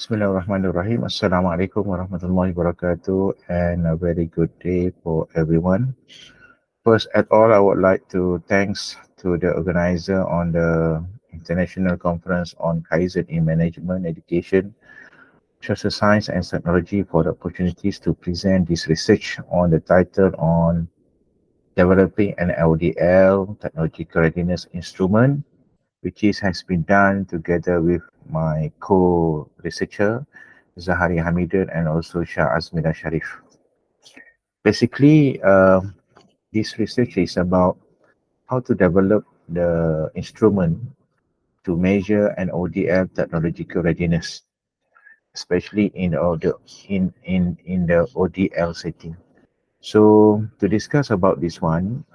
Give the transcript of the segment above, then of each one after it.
Bismillahirrahmanirrahim. Assalamualaikum warahmatullahi wabarakatuh, and a very good day for everyone. First at all, I would like to thanks to the organizer on the International Conference on Kaizen in Management Education, Social Science and Technology for the opportunities to present this research on the title on developing an LDL technological readiness instrument, which has been done together with my co-researcher, Zahari Hamidun, and also Shah Azmina Sharif. Basically, this research is about how to develop the instrument to measure an ODL technological readiness, especially in the ODL setting. So to discuss about this one,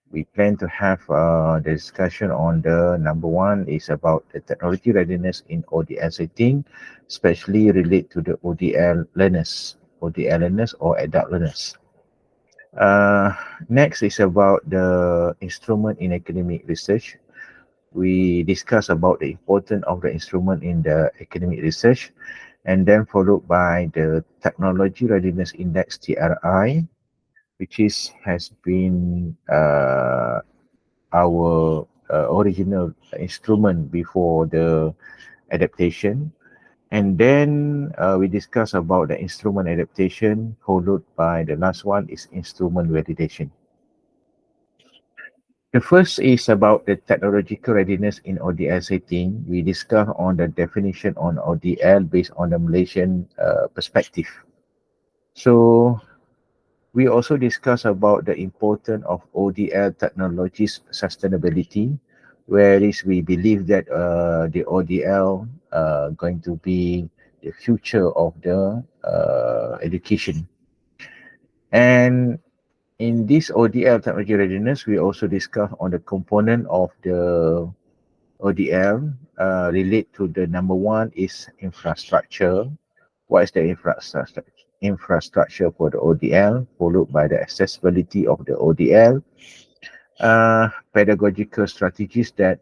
we plan to have the discussion on the number one is about the technology readiness in ODL setting, especially relate to the ODL learners or adult learners. Uh, Next is about the instrument in academic research. We discuss about the importance of the instrument in the academic research, and then followed by the Technology Readiness Index (TRI), which has been our original instrument before the adaptation. And then we discuss about the instrument adaptation, followed by the last one is instrument validation. The first is about the technological readiness in ODL setting. We discuss on the definition on ODL based on the Malaysian perspective. So we also discuss about the importance of ODL technologies sustainability, whereas we believe that the ODL going to be the future of the education. And in this ODL technology readiness, we also discuss on the component of the ODL relate to the number one is infrastructure. What is the infrastructure? Infrastructure for the ODL, followed by the accessibility of the ODL, pedagogical strategies that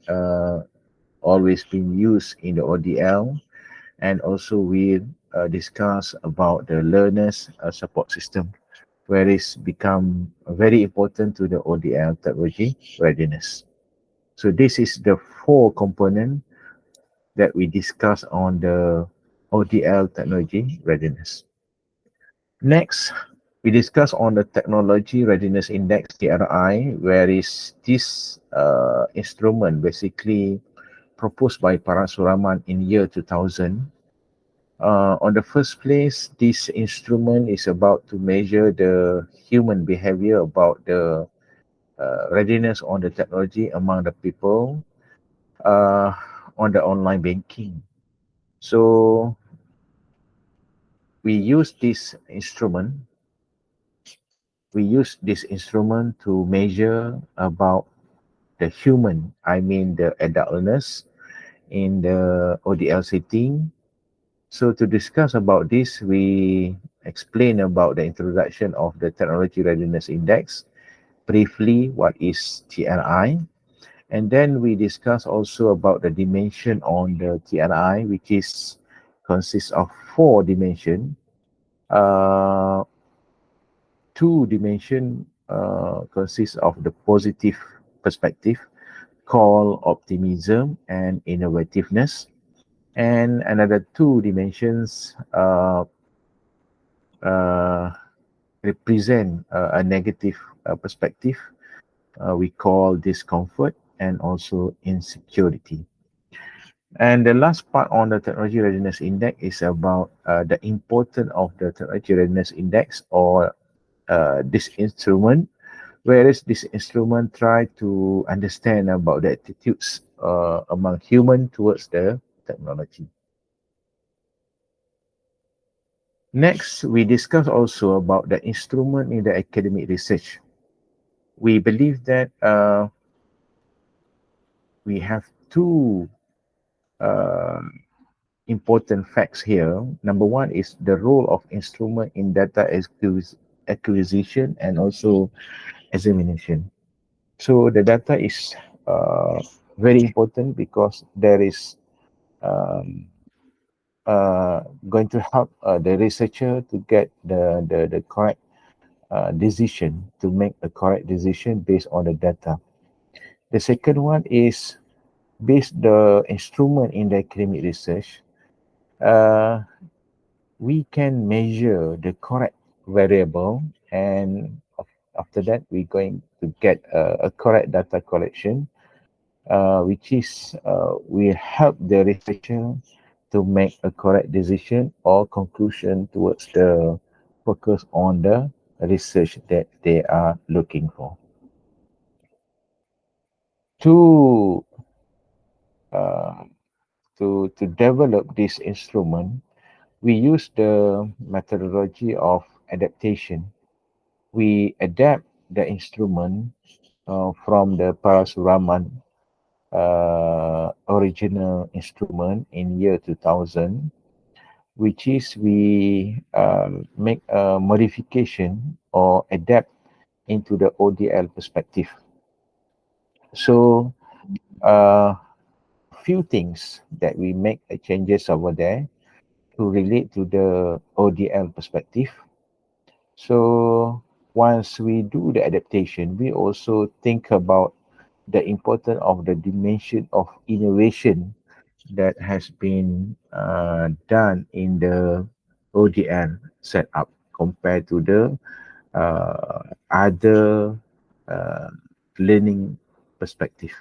always been used in the ODL, and also we discuss about the learners support system, where it's become very important to the ODL technology readiness. So this is the four component that we discuss on the ODL technology readiness. Next, we discuss on the Technology Readiness Index (TRI), where is this instrument basically proposed by Parasuraman in year 2000. On the first place, this instrument is about to measure the human behavior about the readiness on the technology among the people uh, on the online banking. So we use this instrument to measure about the human, I mean the adult learners in the ODL setting. So to discuss about this, we explain about the introduction of the Technology Readiness Index, briefly what is TRI, and then we discuss also about the dimension on the TRI, which consists of four dimension. Uh, Two dimension consists of the positive perspective called optimism and innovativeness, and another two dimensions uh, represent a negative perspective we call discomfort and also insecurity. And the last part on the Technology Readiness Index is about the importance of the Technology Readiness Index or this instrument, whereas this instrument try to understand about the attitudes among human towards the technology. Next, we discuss also about the instrument in the academic research. We believe that we have two uh, important facts here. Number one is the role of instrument in data acquisition and also examination. So the data is very important because there is um, going to help the researcher to get the correct decision, to make a correct decision based on the data. The second one is based the instrument in the academic research. Uh, we can measure the correct variable, and after that we're going to get a correct data collection, which is will help the researcher to make a correct decision or conclusion towards the focus on the research that they are looking for. To uh, to develop this instrument, we use the methodology of adaptation. We adapt the instrument from the Parasuraman original instrument in year 2000, which is we make a modification or adapt into the ODL perspective. So few things that we make changes over there to relate to the ODL perspective. So once we do the adaptation, we also think about the importance of the dimension of innovation that has been done in the ODL setup compared to the other uh, learning perspective.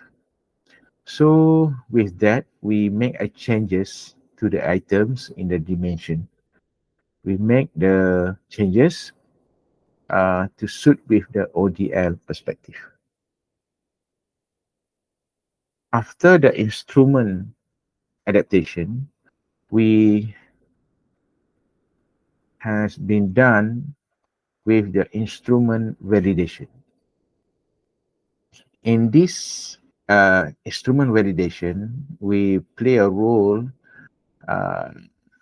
So with that, we make a changes to the items in the dimension. We make the changes to suit with the ODL perspective. After the instrument adaptation, we has been done with the instrument validation. In this instrument validation, we play a role, uh,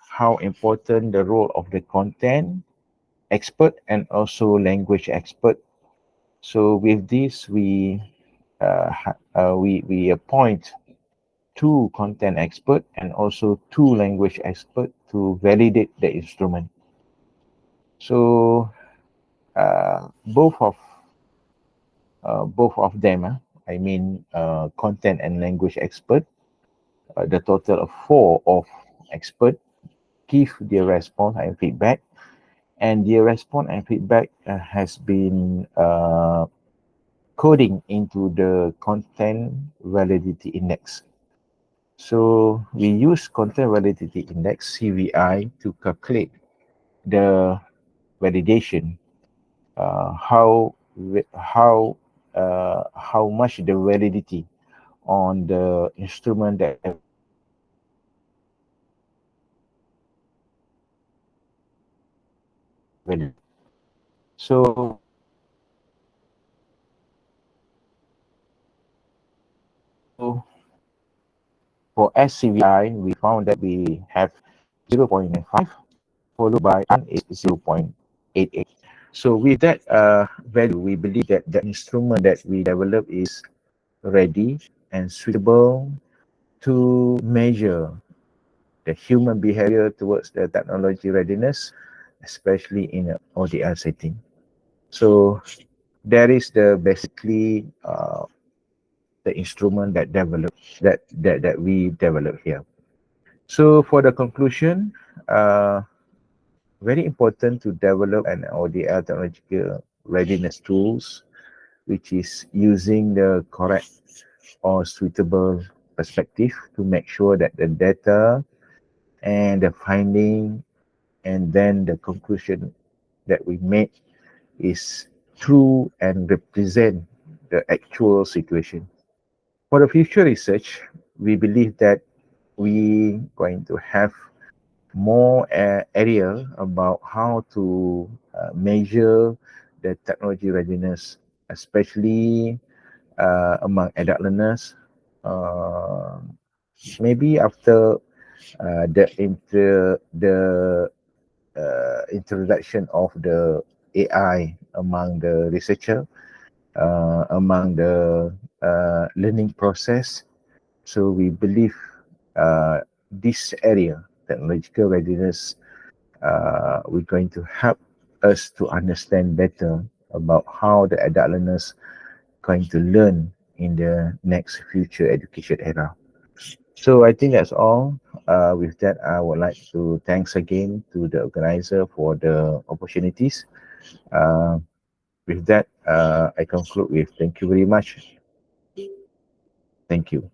how important the role of the content expert and also language expert. So with this, we appoint two content expert and also two language expert to validate the instrument. So both of them, I mean content and language expert, the total of four of expert give their response and feedback, and their response and feedback has been coding into the content validity index. So we use content validity index CVI to calculate the validation, how much the validity on the instrument that have valid. So for SCVI, we found that we have 0.5, followed by one is 0.88. So with that value, we believe that the instrument that we develop is ready and suitable to measure the human behavior towards the technology readiness, especially in an ODR setting. So that is the basically the instrument that we develop here. So for the conclusion, very important to develop an ODR technological readiness tools, which is using the correct or suitable perspective to make sure that the data and the finding and then the conclusion that we make is true and represent the actual situation. For the future research, we believe that we going to have more area about how to measure the technology readiness, especially among adult learners. Uh, Maybe after the introduction of the AI among the researcher, among the learning process. So we believe this area, technological readiness we're going to help us to understand better about how the adult learners going to learn in the next future education era. So I think that's all. With that, I would like to thanks again to the organizer for the opportunities. Uh, with that, I conclude with thank you very much. Thank you.